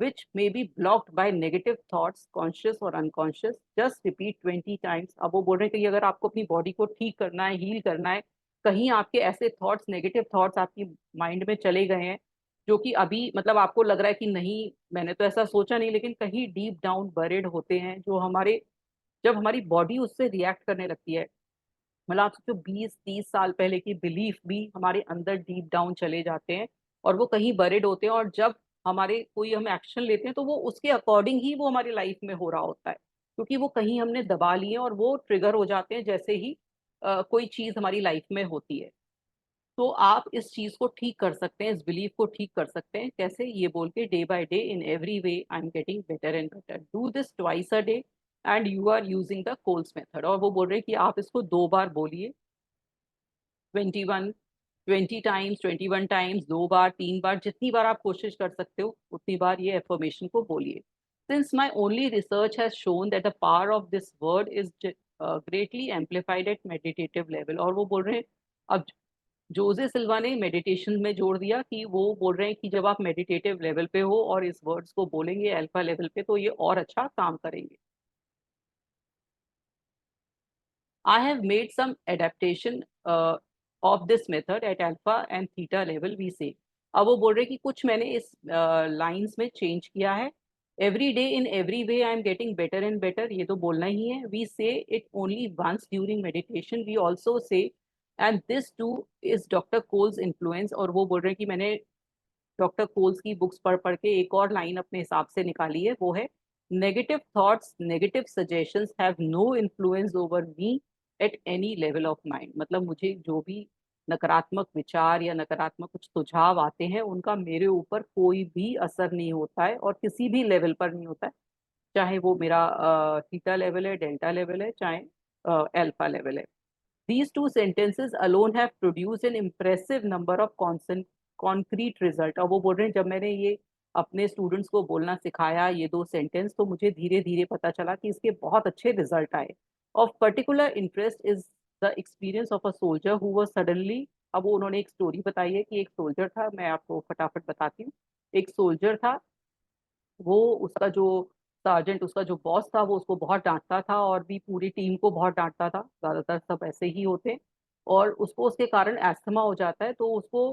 which may be blocked by negative thoughts, conscious or unconscious, just repeat 20 times. अब वो बोल रहे हैं कि अगर आपको अपनी बॉडी को ठीक करना है, हील करना है, कहीं आपके ऐसे थॉट्स, नेगेटिव थॉट्स आपकी माइंड में चले गए हैं, जो कि अभी मतलब आपको लग रहा है कि नहीं मैंने तो ऐसा सोचा नहीं, लेकिन कहीं डीप डाउन बरेड होते हैं, जो हमारे जब हमारी बॉडी उससे रिएक्ट करने लगती है, मतलब आप सोचो 20-30 साल पहले की बिलीफ भी हमारे अंदर डीप डाउन चले जाते हैं, और वो कहीं बरेड होते हैं, और जब हमारे कोई हम एक्शन लेते हैं तो वो उसके अकॉर्डिंग ही वो हमारी लाइफ में हो रहा होता है, क्योंकि वो कहीं हमने दबा लिए और वो ट्रिगर हो जाते हैं जैसे ही कोई चीज हमारी लाइफ में होती है. तो आप इस चीज को ठीक कर सकते हैं, इस बिलीफ को ठीक कर सकते हैं. कैसे? ये बोल के, day by day in every way I am getting better and better, do this twice a day and you are using the Cole's method. और वो बोल रहे हैं कि आप इसको 2 बार बोलिए, 21 20 टाइम्स, 21 टाइम्स, 2 बार, 3 बार, जितनी बार आप कोशिश कर सकते हो उतनी बार ये एफर्मेशन को बोलिए. Since my only research has shown that the power of this word is greatly amplified at meditative level. और वो बोल रहे हैं, अब जोजे सिल्वा ने मेडिटेशन में जोड़ दिया कि वो बोल रहे हैं कि जब आप मेडिटेटिव लेवल पे हो और इस वर्ड्स को बोलेंगे अल्फा लेवल पे, तो ये और अच्छा काम करेंगे. I have made some adaptation of this method at alpha and theta level, we say. अब वो बोल रहे हैं कि कुछ मैंने इस लाइंस में चेंज किया है. Every day in every way I am getting better and better, ये तो बोलना ही है. We say it only once during meditation, we also say, and this too is doctor Cole's influence. और वो बोल रहे हैं कि मैंने डॉक्टर कोल्स की बुक्स पढ़ पढ़ के एक और लाइन अपने हिसाब से निकाली है, वो है, negative thoughts, negative suggestions have no influence over me at any level of mind. मतलब मुझे जो भी नकारात्मक विचार या नकारात्मक कुछ सुझाव आते हैं, उनका मेरे ऊपर कोई भी असर नहीं होता है, और किसी भी लेवल पर नहीं होता है, चाहे वो मेरा थीटा लेवल है, डेल्टा लेवल है, चाहे अल्फा लेवल है. These two sentences alone have produced an impressive number of constant concrete result. और वो बोल रहे हैं जब मैंने ये अपने स्टूडेंट्स को बोलना सिखाया ये 2 सेंटेंस, तो मुझे धीरे धीरे पता चला कि इसके बहुत अच्छे रिजल्ट आए. Of particular interest is the experience of a soldier who was suddenly. अब वो उन्होंने एक स्टोरी बताई है कि एक सोल्जर था, मैं आपको फटाफट बताती हूँ. एक सोल्जर था, वो उसका जो सार्जेंट, उसका जो बॉस था, वो उसको बहुत डांटता था, और भी पूरी टीम को बहुत डांटता था, ज्यादातर सब ऐसे ही होते हैं. और उसको उसके कारण एस्थमा हो जाता है, तो उसको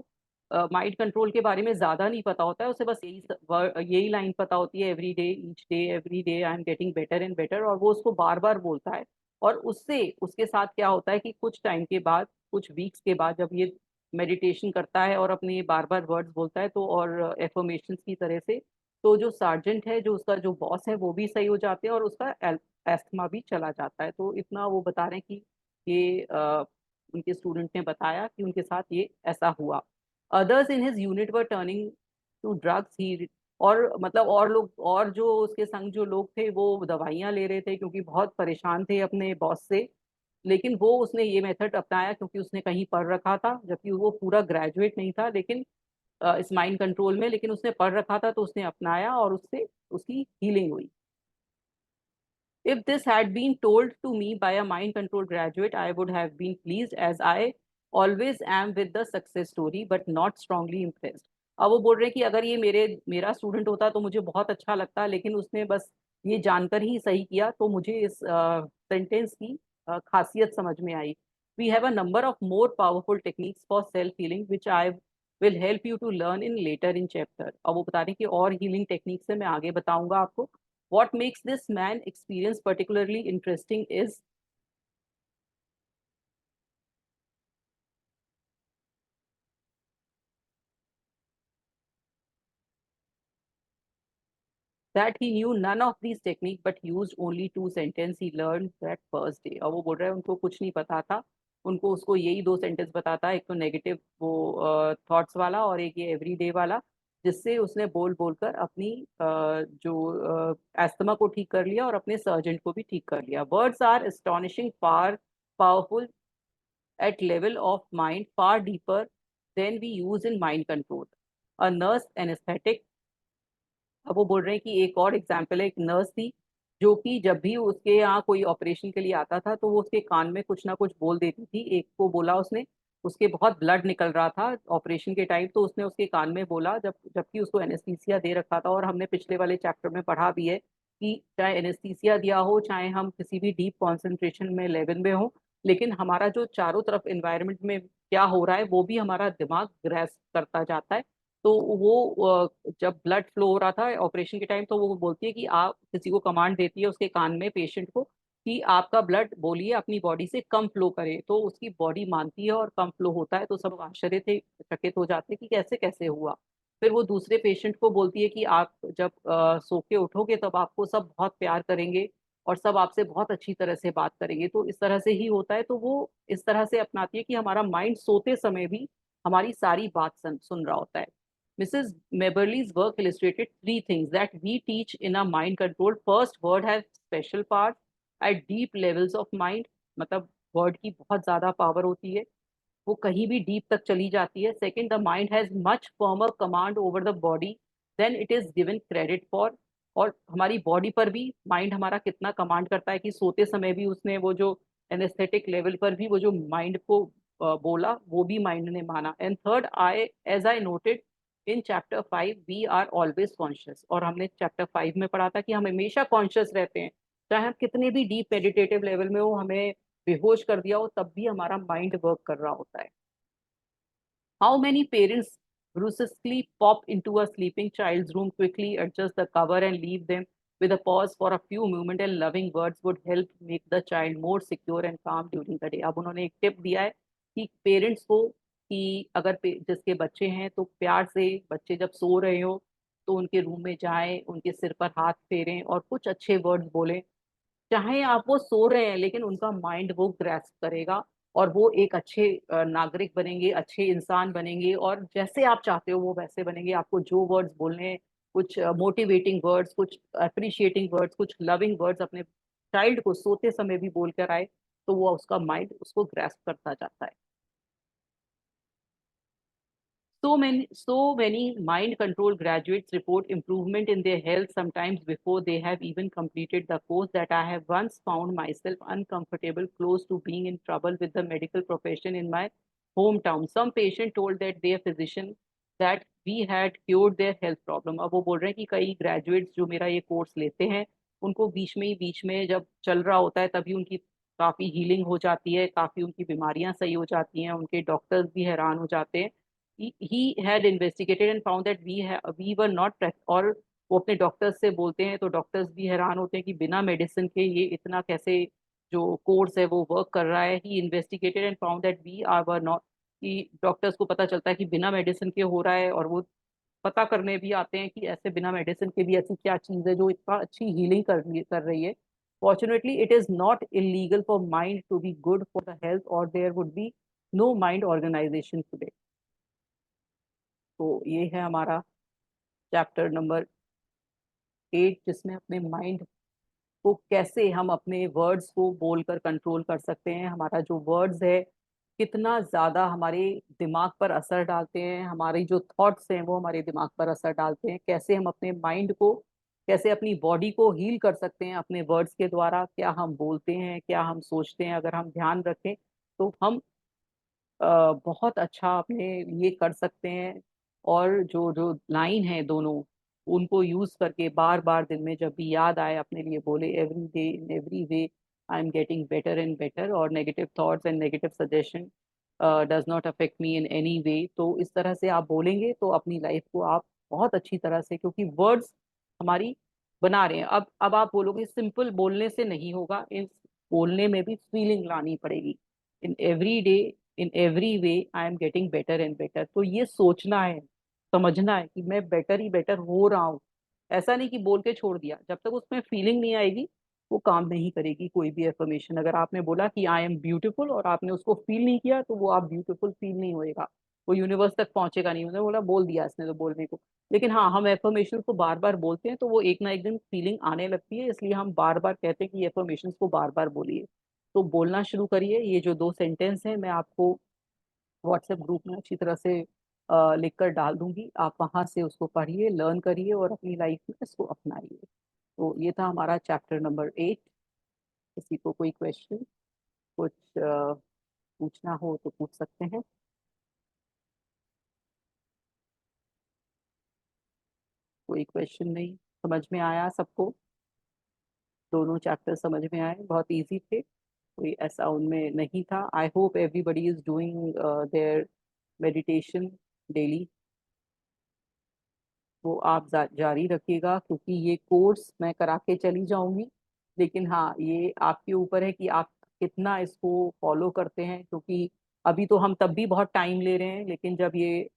माइंड कंट्रोल के बारे में ज्यादा नहीं पता होता है, उसे बस यही लाइन पता होती है, every day, each day, every day I am getting better and better, और वो उसको बार बार बोलता है. और उससे उसके साथ क्या होता है कि कुछ टाइम के बाद, कुछ वीक्स के बाद, जब ये मेडिटेशन करता है और अपने बार बार वर्ड्स बोलता है, तो और एफर्मेशन की तरह से, तो जो सार्जेंट है, जो उसका जो बॉस है, वो भी सही हो जाते हैं, और उसका एस्थमा भी चला जाता है. तो इतना वो बता रहे हैं कि ये उनके स्टूडेंट ने बताया कि उनके साथ ये ऐसा हुआ. Others in his unit were turning to drugs. ही, और मतलब और लोग, और जो उसके संग जो लोग थे, वो दवाइयां ले रहे थे क्योंकि बहुत परेशान थे अपने बॉस से. लेकिन वो उसने ये मेथड अपनाया क्योंकि उसने कहीं पढ़ रखा था, जबकि वो पूरा ग्रेजुएट नहीं था, लेकिन इस माइंड कंट्रोल में, लेकिन उसने पढ़ रखा था, तो उसने अपनाया और उससे उसकी हीलिंग हुई. If this had been told to me by a mind control graduate, I would have been pleased, as I always am with the success story, but not strongly impressed. अब वो बोल रहे हैं कि अगर ये मेरा स्टूडेंट होता तो मुझे बहुत अच्छा लगता, लेकिन उसने बस ये जानकर ही सही किया, तो मुझे इस सेंटेंस की खासियत समझ में आई. We have a number of more powerful techniques for self healing which I will help you to learn in later in chapter. अब वो बता रहे हैं कि और हीलिंग टेक्निक्स है, मैं आगे बताऊंगा आपको. What makes this man experience particularly interesting is that he knew none of these techniques but used only 2 sentences he learned that first day. और वो बोल रहा है उनको कुछ नहीं पता था, उनको उसको यही दो सेंटेंस बताता है, एक तो नेगेटिव वो थॉट्स वाला और एक ये एवरीडे वाला, जिससे उसने बोल बोलकर अपनी जो एस्थमा को ठीक कर लिया और अपने सर्जेंट को भी ठीक कर लिया। Words are astonishing far powerful at level of mind far deeper than we use in mind control. A nurse anesthetic, अब वो बोल रहे हैं कि एक और एग्जाम्पल है, एक नर्स थी जो कि जब भी उसके यहाँ कोई ऑपरेशन के लिए आता था तो वो उसके कान में कुछ ना कुछ बोल देती थी। एक को बोला उसने, उसके बहुत ब्लड निकल रहा था ऑपरेशन के टाइम, तो उसने उसके कान में बोला, जबकि उसको एनेस्थीसिया दे रखा था। और हमने पिछले वाले चैप्टर में पढ़ा भी है कि चाहे एनेस्थीसिया दिया हो, चाहे हम किसी भी डीप कॉन्सेंट्रेशन में लेवल में हो, लेकिन हमारा जो चारों तरफ एनवायरनमेंट में क्या हो रहा है वो भी हमारा दिमाग ग्रैस्प करता जाता है। तो वो जब ब्लड फ्लो हो रहा था ऑपरेशन के टाइम, तो वो बोलती है कि आप किसी को कमांड देती है उसके कान में, पेशेंट को, कि आपका ब्लड बोलिए अपनी बॉडी से कम फ्लो करे, तो उसकी बॉडी मानती है और कम फ्लो होता है। तो सब आश्चर्य थे, चकित हो जाते कि कैसे कैसे हुआ। फिर वो दूसरे पेशेंट को बोलती है कि आप जब सो के उठोगे तब आपको सब बहुत प्यार करेंगे और सब आपसे बहुत अच्छी तरह से बात करेंगे, तो इस तरह से ही होता है। तो वो इस तरह से अपनाती है कि हमारा माइंड सोते समय भी हमारी सारी बात सुन रहा होता है। Mrs. Meberly's work illustrated three things that we teach in a mind control. First, word has special power at deep levels of mind. मतलब वर्ड की बहुत ज्यादा पावर होती है, वो कहीं भी डीप तक चली जाती है। Second, the mind has much firmer command over the body than it is given credit for. और हमारी बॉडी पर भी माइंड हमारा कितना कमांड करता है कि सोते समय भी उसने वो जो एनेस्थेटिक लेवल पर भी वो जो माइंड को बोला वो भी माइंड ने माना। And third, I as I noted in chapter 5 we are always conscious. और हमने चैप्टर 5 में पढ़ा था कि हम हमेशा कॉन्शियस रहते हैं, चाहे हम कितने भी डीप मेडिटेटिव लेवल में हो, हमें बेहोश कर दिया हो तब भी हमारा माइंड वर्क कर रहा होता है। How many parents brusquely pop into a sleeping child's room, quickly adjust the cover and leave them with a pause for a few moments, and loving words would help make the child more secure and calm during the day। अब उन्होंने एक tip दिया है कि parents को, कि अगर जिसके बच्चे हैं तो प्यार से बच्चे जब सो रहे हो तो उनके रूम में जाएं, उनके सिर पर हाथ फेरें और कुछ अच्छे वर्ड्स बोलें। चाहे आप वो सो रहे हैं लेकिन उनका माइंड वो ग्रैस्प करेगा और वो एक अच्छे नागरिक बनेंगे, अच्छे इंसान बनेंगे, और जैसे आप चाहते हो वो वैसे बनेंगे। आपको जो वर्ड्स बोलने हैं, कुछ मोटिवेटिंग वर्ड्स, कुछ अप्रिशिएटिंग वर्ड्स, कुछ लविंग वर्ड्स अपने चाइल्ड को सोते समय भी बोल कर आए, तो वो उसका माइंड उसको ग्रैस्प करता जाता है। So many mind control graduates report improvement in their health sometimes before they have even completed the course, that I have once found myself uncomfortable close to being in trouble with the medical profession in my hometown. Some patient told that their physician that we had cured their health problem। अब वो बोल रहे हैं कि कई graduates जो मेरा ये कोर्स लेते हैं उनको बीच में जब चल रहा होता है तभी उनकी काफी हीलिंग हो जाती है, काफी उनकी बीमारियां सही हो जाती हैं, उनके डॉक्टर्स भी हैरान हो जाते हैं। he had investigated and found that we were not और वो अपने डॉक्टर्स से बोलते हैं तो डॉक्टर्स भी हैरान होते हैं कि बिना मेडिसिन के ये इतना कैसे जो कोर्स है वो वर्क कर रहा है। He investigated and found that we are were not, कि डॉक्टर्स को पता चलता है कि बिना मेडिसिन के हो रहा है, और वो पता करने भी आते हैं कि ऐसे बिना मेडिसिन के भी ऐसी क्या चीज है जो इतना अच्छी हीलिंग कर रही है। Fortunately it is not illegal for mind to be good for the health और there would be no mind organization today. तो ये है हमारा चैप्टर नंबर 8, जिसमें अपने माइंड को कैसे हम अपने वर्ड्स को बोलकर कंट्रोल कर सकते हैं। हमारा जो वर्ड्स है कितना ज्यादा हमारे दिमाग पर असर डालते हैं, हमारी जो थॉट्स हैं वो हमारे दिमाग पर असर डालते हैं। कैसे हम अपने माइंड को, कैसे अपनी बॉडी को हील कर सकते हैं अपने वर्ड्स के द्वारा, क्या हम बोलते हैं, क्या हम सोचते हैं, अगर हम ध्यान रखें तो हम बहुत अच्छा अपने लिए कर सकते हैं। और जो जो लाइन है दोनों, उनको यूज करके बार बार दिन में जब भी याद आए अपने लिए बोले, every day in every way I am getting better and better, और negative thoughts and negative suggestion does not affect me in any way. तो इस तरह से आप बोलेंगे तो अपनी लाइफ को आप बहुत अच्छी तरह से, क्योंकि वर्ड्स हमारी बना रहे हैं। अब आप बोलोगे सिंपल बोलने से नहीं होगा, इस बोलने में भी फीलिंग लानी पड़ेगी। In every day in every way I am getting better and better, तो ये सोचना है, समझना है कि मैं बेटर ही बेटर हो रहा हूँ। ऐसा नहीं कि बोल के छोड़ दिया, जब तक उसमें फीलिंग नहीं आएगी वो काम नहीं करेगी कोई भी एफर्मेशन। अगर आपने बोला कि आई एम ब्यूटीफुल और आपने उसको फील नहीं किया, तो वो आप ब्यूटीफुल फील नहीं होएगा, वो यूनिवर्स तक पहुंचेगा नहीं। उन्होंने बोला बोल दिया इसने तो बोलने को। लेकिन हाँ, हम एफर्मेशन को बार बार बोलते हैं तो वो एक ना एक दिन फीलिंग आने लगती है, इसलिए हम बार बार कहते हैं कि एफर्मेशन को बार बार बोलिए। तो बोलना शुरू करिए। ये जो 2 सेंटेंस हैं मैं आपको व्हाट्सएप ग्रुप में अच्छी तरह से लिख कर डाल दूंगी, आप वहां से उसको पढ़िए, लर्न करिए और अपनी लाइफ में इसको अपनाइए। तो ये था हमारा चैप्टर नंबर 8। किसी को कोई क्वेश्चन, कुछ पूछना हो तो पूछ सकते हैं। कोई क्वेश्चन नहीं? समझ में आया सबको? दोनों चैप्टर समझ में आए? बहुत इजी थे, कोई ऐसा उनमें नहीं था। I hope everybody is doing their meditation daily. वो आप जारी रखिएगा, क्योंकि ये कोर्स मैं करा के चली जाऊंगी, लेकिन हाँ, ये आपके ऊपर है कि आप कितना इसको फॉलो करते हैं। क्योंकि अभी तो हम तब भी बहुत टाइम ले रहे हैं, लेकिन जब ये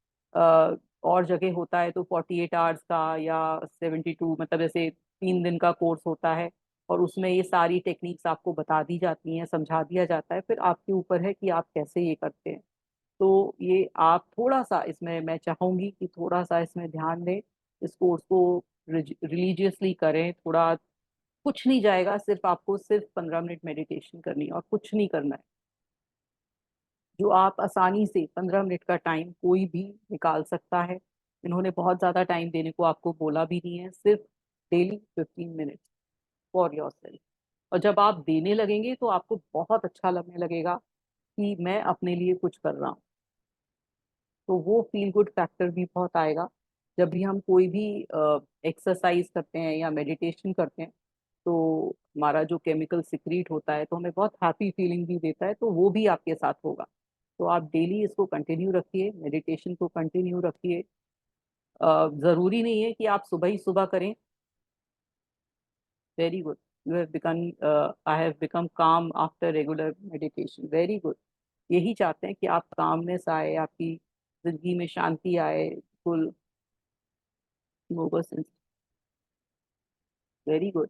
और जगह होता है तो 48 आवर्स का या 72, मतलब जैसे 3 दिन का कोर्स होता है, और उसमें ये सारी टेक्निक्स आपको बता दी जाती हैं, समझा दिया जाता है। फिर आपके ऊपर है कि आप कैसे ये करते हैं। तो ये आप थोड़ा सा इसमें, मैं चाहूंगी कि थोड़ा सा इसमें ध्यान दें, इस कोर्स को रिलीजियसली करें थोड़ा। कुछ नहीं जाएगा, सिर्फ आपको सिर्फ 15 मिनट मेडिटेशन करनी है और कुछ नहीं करना है। जो आप आसानी से 15 मिनट का टाइम कोई भी निकाल सकता है। इन्होंने बहुत ज्यादा टाइम देने को आपको बोला भी नहीं है, सिर्फ daily 15 minute for your self. और जब आप देने लगेंगे तो आपको बहुत अच्छा लगने लगेगा कि मैं अपने लिए कुछ कर रहा हूँ। तो वो फील गुड फैक्टर भी बहुत आएगा। जब भी हम कोई भी एक्सरसाइज करते हैं या मेडिटेशन करते हैं, तो हमारा जो केमिकल सिक्रीट होता है तो हमें बहुत हैप्पी फीलिंग भी देता है, तो वो भी आपके साथ होगा। तो आप डेली इसको कंटिन्यू रखिए, मेडिटेशन को कंटिन्यू रखिए। जरूरी नहीं है कि आप सुबह ही सुबह करें। Very good. You have become, I have become calm after regular meditation. Very good. यही चाहते हैं कि आप कामनेस आए, आपकी जिंदगी में शांति आए, फुल मोगो। Very good.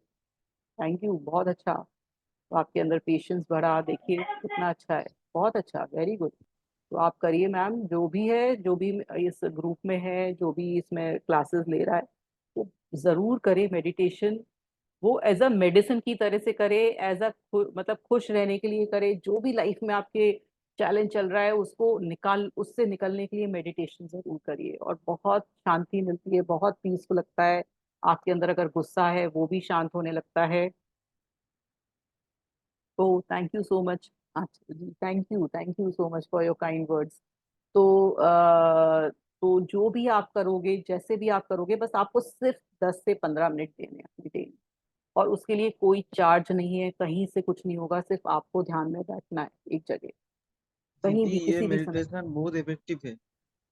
थैंक यू, बहुत अच्छा। तो आपके अंदर पेशेंस बढ़ा, देखिए कितना अच्छा है। बहुत अच्छा, वेरी गुड। तो आप करिए मैम, जो भी है, जो भी इस ग्रुप में है, जो भी इसमें क्लासेस ले रहा है, वो जरूर करे मेडिटेशन। वो एज अ मेडिसिन की तरह से करे, एज अ मतलब खुश रहने के लिए करे। जो भी लाइफ में आपके चैलेंज चल रहा है उसको निकाल, उससे निकलने के लिए मेडिटेशन जरूर करिए, और बहुत शांति मिलती है, बहुत पीसफुल लगता है। आपके अंदर अगर गुस्सा है वो भी शांत होने लगता है। तो थैंक यू सो मच। अच्छा जी, thank you so much for your kind words. तो तो जो भी आप करोगे, जैसे भी आप करोगे, बस आपको सिर्फ 10 से 15 मिनट देने हैं अपनी डेली। और उसके लिए कोई चार्ज नहीं है, कहीं से कुछ नहीं होगा, सिर्फ आपको ध्यान में बैठना है एक जगह, कहीं दीदी भी ये किसी भी समय। मेडिटेशन बहुत इफेक्टिव है।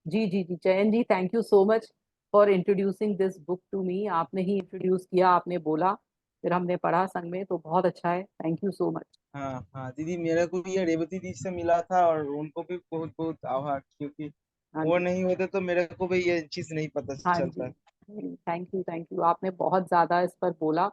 जी जी जी, Chayan ji, thank you so much for introducing this book to me. आपने ही इंट्रोड्यूस किया, आपने बोला, फिर हमने पढ़ा संग में, तो बहुत अच्छा है। Thank you so much. हाँ हाँ दीदी, मेरे को भी ये रेवती दी से मिला था और उनको भी बहुत बहुत आभार, क्योंकि हाँ वो जी। नहीं होते तो मेरे को भी ये चीज नहीं पता हाँ जी। चलता। Thank you, thank you. आपने बहुत ज्यादा इस पर बोला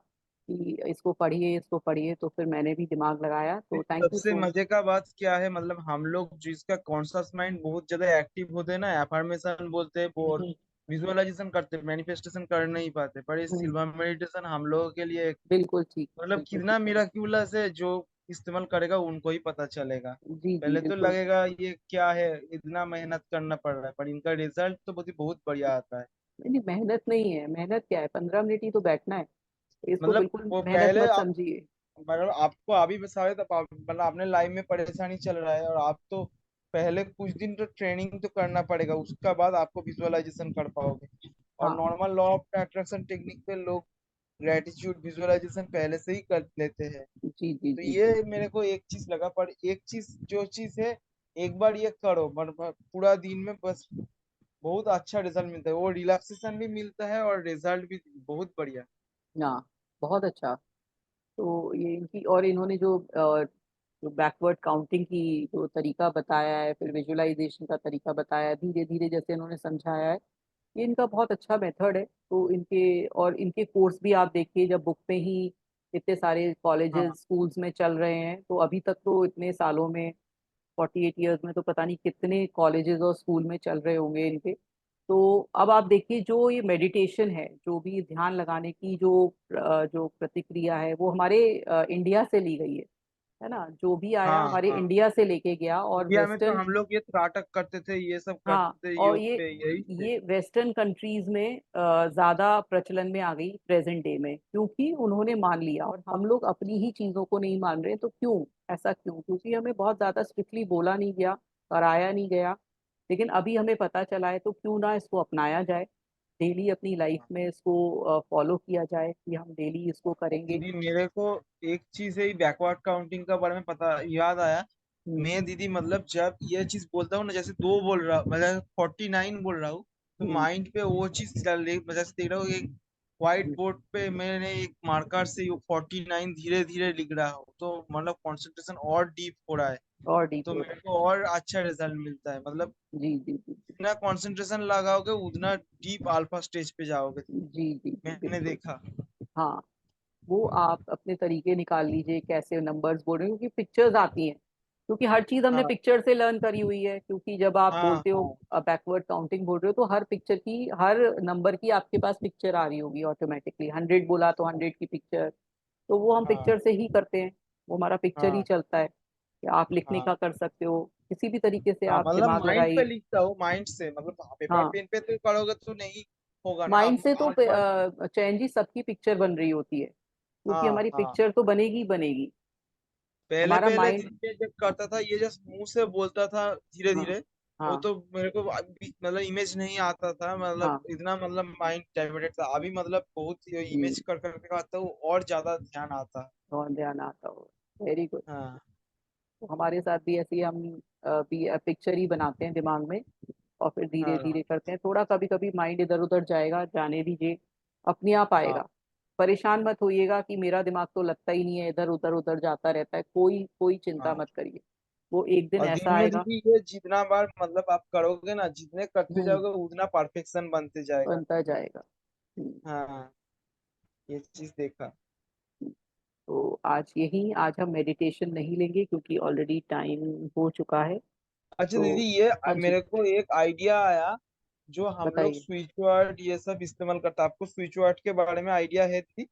कि इसको पढ़िए, इसको पढ़िए, तो फिर मैंने भी दिमाग लगाया, तो थैंक यू सबसे सो मजे का बात क्या है, मतलब हम लोग जिसका कॉन्शस माइंड बहुत ज्यादा एक्टिव होते हैं ना, एफर्मेशन बोलते हैं और मच। विजुअलाइजेशन करते हैं, मैनिफेस्टेशन कर नहीं पाते, पर ये सिल्वर मेडिटेशन हम लोगों के लिए बिल्कुल ठीक, मतलब बिल्कुल ठीक कितना है। मिराक्यूलस है, जो इस्तेमाल करेगा उनको ही पता चलेगा। जी जी, पहले तो बिल्कुल। लगेगा ये क्या है, इतना मेहनत करना पड़ रहा है, पर इनका रिजल्ट तो बहुत बहुत बढ़िया आता है। नहीं नहीं, मेहनत नहीं है, मेहनत क्या है, 15 मिनट ही तो बैठना है। इसको मतलब बिल्कुल वो मेहनत पहले मत आप, समझिए। मतलब आपको अभी बता तब मतलब आपने लाइफ में परेशानी चल रहा है, और आप तो पहले कुछ दिन तो ट्रेनिंग तो करना पड़ेगा, उसका बाद आपको विजुअलाइजेशन कर पाओगे। और हाँ। Normal law of attraction technique पे लोग ग्रेटिट्यूड विजुअलाइजेशन पहले से ही कर लेते हैं। जी जी तो जी ये जी। मेरे को एक चीज लगा, पर एक चीज जो चीज है, एक बार ये करो मतलब पूरा दिन में बस, बहुत अच्छा रिजल्ट मिलता है, वो रिलैक्सेशन भी मिलता है और रिजल्ट भी बहुत बढ़िया। ना, बहुत अच्छा। तो ये इनकी, और इन्होंने जो बैकवर्ड काउंटिंग की जो तरीका बताया है, फिर विजुअलाइजेशन का तरीका बताया है, धीरे धीरे जैसे इन्होंने समझाया है, ये इनका बहुत अच्छा मेथड है। तो इनके, और इनके कोर्स भी आप देखिए, जब बुक में ही इतने सारे कॉलेजेस हाँ स्कूल्स में चल रहे हैं, तो अभी तक तो इतने सालों में 48 ईयर्स में तो पता नहीं कितने कॉलेजेस और स्कूल में चल रहे होंगे इनके। तो अब आप देखिए, जो ये मेडिटेशन है, जो भी ध्यान लगाने की जो प्रतिक्रिया है, वो हमारे इंडिया से ली गई है ना। जो भी आया हाँ हमारे हाँ। इंडिया से लेके गया, और इंडिया में तो वेस्टर्न, हम लोग ये त्राटक करते थे, ये सब हाँ, करते थे और योग पे, यही थे। ये वेस्टर्न कंट्रीज में ज्यादा प्रचलन में आ गई प्रेजेंट डे में, क्योंकि उन्होंने मान लिया और हम लोग अपनी ही चीजों को नहीं मान रहे। तो क्यों, ऐसा क्यों? क्योंकि हमें बहुत ज्यादा स्ट्रिक्टली बोला नहीं गया, कराया नहीं गया। लेकिन अभी हमें पता चला है, तो क्यों ना इसको अपनाया जाए, डेली अपनी लाइफ हाँ। में इसको फॉलो किया जाए कि हम डेली इसको करेंगे। दीदी मेरे को एक चीज है, बैकवर्ड काउंटिंग का बारे में पता याद आया। हम्म। मैं दीदी मतलब जब ये चीज बोलता हूँ ना, जैसे दो बोल रहा हूँ, मतलब 49 बोल रहा हूँ, तो हम्म। माइंड पे वो चीज जैसे देख रहा हूँ, एक व्हाइट हम्म। बोर्ड पे मैंने एक मार्कर से वो 49 धीरे धीरे लिख रहा हूँ, तो मतलब कंसंट्रेशन और डीप हो रहा है। और डीप तो हो मेरे रहा को और अच्छा रिजल्ट मिलता है, मतलब है। जी जी जी। जितना कंसंट्रेशन लगाओगे उतना डीप अल्फा स्टेज पे जाओगे। जी जी जी मैंने बिल्कुल। देखा। हाँ, वो आप अपने तरीके निकाल लीजिए कैसे नंबर्स बोल रहे हो, क्योंकि पिक्चर्स आती हैं, क्योंकि हर चीज हमने हाँ पिक्चर से लर्न करी हुई है। क्योंकि जब आप हाँ बोलते हो हाँ बैकवर्ड काउंटिंग बोल रहे हो, तो हर पिक्चर की, हर नंबर की आपके पास पिक्चर आ रही होगी ऑटोमेटिकली। 100 बोला तो 100 की पिक्चर, तो वो हम हाँ पिक्चर से ही करते हैं। वो हमारा पिक्चर ही हाँ चलता है। कि आप लिखने हाँ का कर सकते हो, किसी भी तरीके से हाँ, आप मतलब दिमाग माइंड पे लगाइए। लिखता हूँ, माइंड से, मतलब पेपर हाँ, पेन पे तो करोगे तो नहीं होगा ना माइंड आप से तो अल्फा। चैन जी सबकी पिक्चर बन रही होती है, क्योंकि हाँ हमारी हाँ। पिक्चर तो बनेगी बनेगी। पहले हमारा पहले माइंड, ये जब करता था, ये जस्ट मुंह से बोलता था धीरे हाँ धीरे, वो हाँ तो मेरे को मतलब इमेज नहीं आता था, मतलब हाँ, इतना मतलब माइंड डाइवर्टेड था। अभी मतलब बहुत जी, इमेज कर करके आता हूँ और ज्यादा ध्यान आता है। बहुत ध्यान आता हो। Very good. हाँ तो हमारे साथ भी ऐसे ही हम भी पिक्चर ही बनाते हैं दिमाग में, और फिर धीरे हाँ धीरे करते हैं। थोड़ा कभी कभी माइंड इधर उधर जाएगा, जाने दीजिए, अपने आप हाँ आएगा। परेशान मत होइएगा कि मेरा दिमाग तो लगता ही नहीं है, इधर उधर उधर जाता रहता है, कोई कोई चिंता हाँ। मत करिए। वो एक दिन और ऐसा दिन में आएगा। दीदी ये जितना बार मतलब आप करोगे ना, जितने करते हम्म। जाओगे उतना परफेक्शन बनते जाएगा। बनता जाएगा। हम्म। हाँ, ये चीज देखा। तो आज हम मेडिटेशन नहीं लेंगे, क्योंकि ऑलरेडी टाइम हो चुका है। अच्छा तो दीदी, ये हाँ जी, मेरे को एक आइडिया आया, जो हम लोग बताइए। स्विच वर्ड ये सब इस्तेमाल करते हैं, आपको स्विच वर्ड के बारे में आइडिया है दीदी?